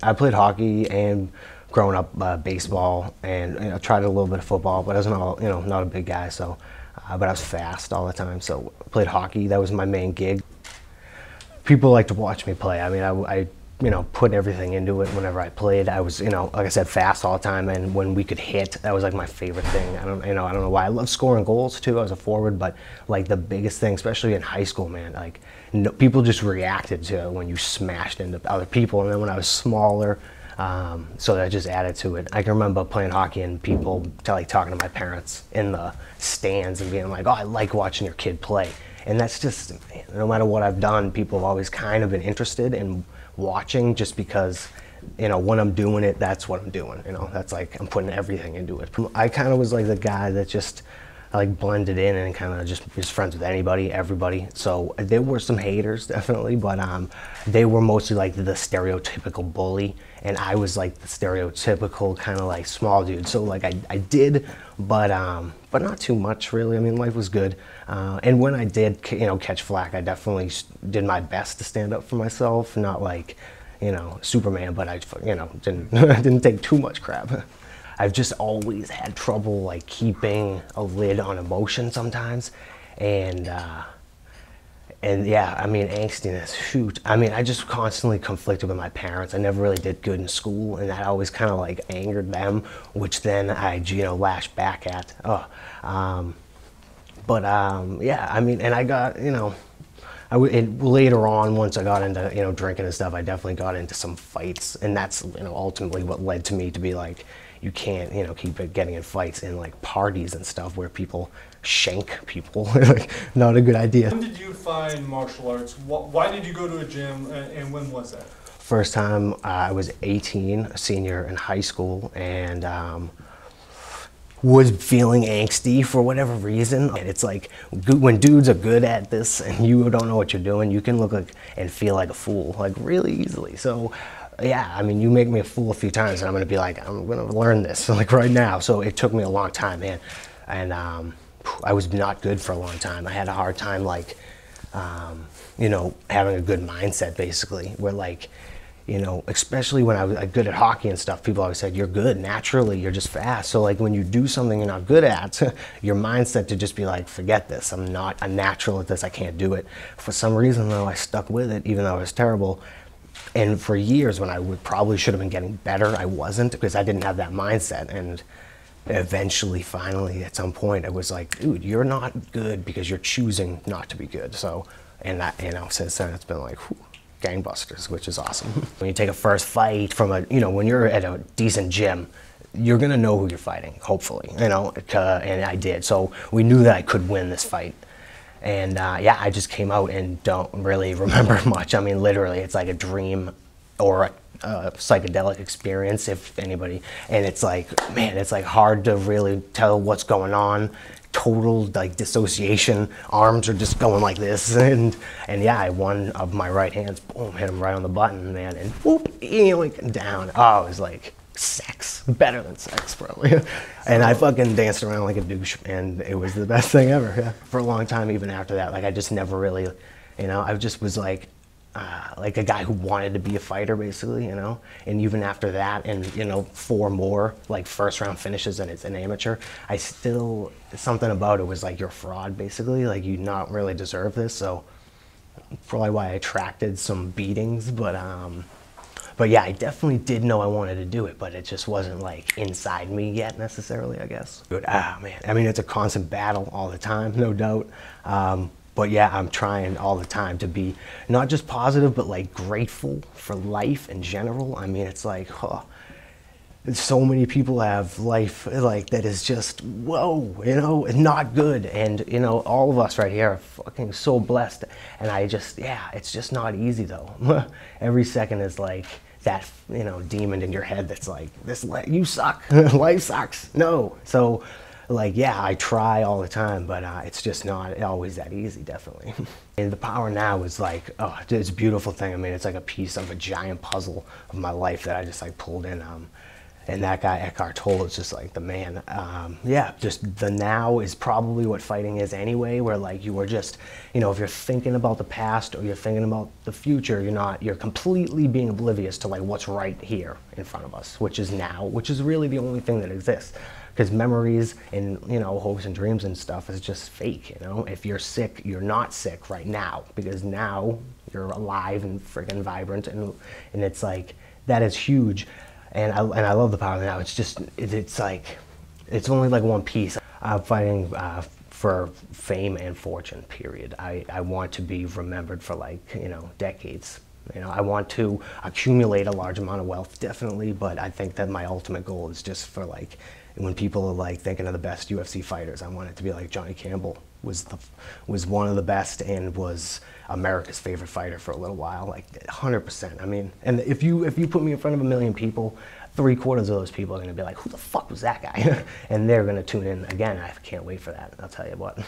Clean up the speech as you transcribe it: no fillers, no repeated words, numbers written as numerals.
I played hockey and growing up baseball, and tried a little bit of football, but I wasn't all, not a big guy, so but I was fast all the time. So I played hockey. That was my main gig. People like to watch me play. I mean, I put everything into it whenever I played. I was, like I said, fast all the time, and when we could hit, that was like my favorite thing. I don't know why. I love scoring goals too. I was a forward, but like the biggest thing, especially in high school, man, like people just reacted to when you smashed into other people. And then when I was smaller, so that just added to it. I can remember playing hockey and people talking to my parents in the stands and being like, "Oh, I like watching your kid play." And that's just, no matter what I've done, people have always kind of been interested in watching, just because, when I'm doing it, that's what I'm doing. That's like, I'm putting everything into it. I kind of was like the guy that just, blended in and kind of just was friends with anybody, everybody. So there were some haters, definitely, but they were mostly like the stereotypical bully, and I was like the stereotypical kind of like small dude. So like I did, but not too much really. I mean, life was good, and when I did, catch flack, I definitely did my best to stand up for myself. Not like, Superman, but I, didn't take too much crap. I've just always had trouble like keeping a lid on emotion sometimes, and yeah, I mean, angstiness, shoot. I mean, I just constantly conflicted with my parents. I never really did good in school, and that always kind of like angered them, which then I, lashed back at. Yeah, I mean, and I got, later on, once I got into, drinking and stuff, I definitely got into some fights, and that's, ultimately what led to me to be like, you can't, keep getting in fights in like parties and stuff where people shank people. Like, not a good idea. When did you find martial arts? Why did you go to a gym, and when was that? First time I was 18, a senior in high school, and was feeling angsty for whatever reason. And it's like, when dudes are good at this and you don't know what you're doing, you can look like and feel like a fool, like really easily. So yeah, I mean, you make me a fool a few times and I'm gonna be like, I'm gonna learn this like right now. So it took me a long time, man. And I was not good for a long time. I had a hard time like, having a good mindset basically, where like, especially when I was good at hockey and stuff, people always said, you're good naturally, you're just fast. So like when you do something you're not good at, your mindset to just be like, forget this, I'm not a natural at this, I can't do it. For some reason though, I stuck with it, even though it was terrible. And for years when I probably should have been getting better, I wasn't, because I didn't have that mindset. And eventually, finally, at some point, it was like, dude, you're not good because you're choosing not to be good. So, and that, since then it's been like, whew, gangbusters, which is awesome. When you take a first fight from a, when you're at a decent gym, you're gonna know who you're fighting, hopefully, and I did. So we knew that I could win this fight. And yeah, I just came out and don't really remember much. I mean, literally, it's like a dream or a psychedelic experience, if anybody. And it's like, man, it's like hard to really tell what's going on. Total like dissociation. Arms are just going like this, and yeah, one of my right hands, boom, hit him right on the button, man, and whoop, like down. Oh, it was like sex, better than sex probably. And I fucking danced around like a douche, and it was the best thing ever. Yeah. For a long time, even after that, like I just never really, I just was like a guy who wanted to be a fighter basically, and even after that, and 4 more like first round finishes, and it's an amateur, I still, something about it was like, you're a fraud basically, like you not really deserve this. So probably why I attracted some beatings, but yeah, I definitely did know I wanted to do it, but it just wasn't like inside me yet necessarily, I guess. But man, I mean, it's a constant battle all the time, no doubt. But yeah, I'm trying all the time to be not just positive, but like grateful for life in general. I mean, it's like, so many people have life like that is just, whoa, not good. And all of us right here are fucking so blessed. And I just, yeah, it's just not easy though. Every second is like that, demon in your head that's like, you suck, life sucks. No. So like, yeah, I try all the time, but it's just not always that easy, definitely. And the power now is like, oh, it's a beautiful thing. I mean, it's like a piece of a giant puzzle of my life that I just like pulled in. And that guy Eckhart Tolle is just like the man. Yeah, just the now is probably what fighting is anyway, where like you are just, you know, if you're thinking about the past or you're thinking about the future, you're completely being oblivious to like what's right here in front of us, which is now, which is really the only thing that exists. Because memories and, you know, hopes and dreams and stuff is just fake, you know? If you're sick, you're not sick right now, because now you're alive and friggin' vibrant, and it's like, that is huge. And I love the power of now. It's just, it's like, it's only like one piece. I'm fighting for fame and fortune, period. I want to be remembered for like, you know, decades. You know, I want to accumulate a large amount of wealth, definitely, but I think that my ultimate goal is just for like, when people are like thinking of the best UFC fighters, I want it to be like Johnny Campbell was one of the best and was America's favorite fighter for a little while, like 100%. I mean, and if you put me in front of 1 million people, 3/4 of those people are gonna be like, who the fuck was that guy? And they're gonna tune in again. I can't wait for that, I'll tell you what.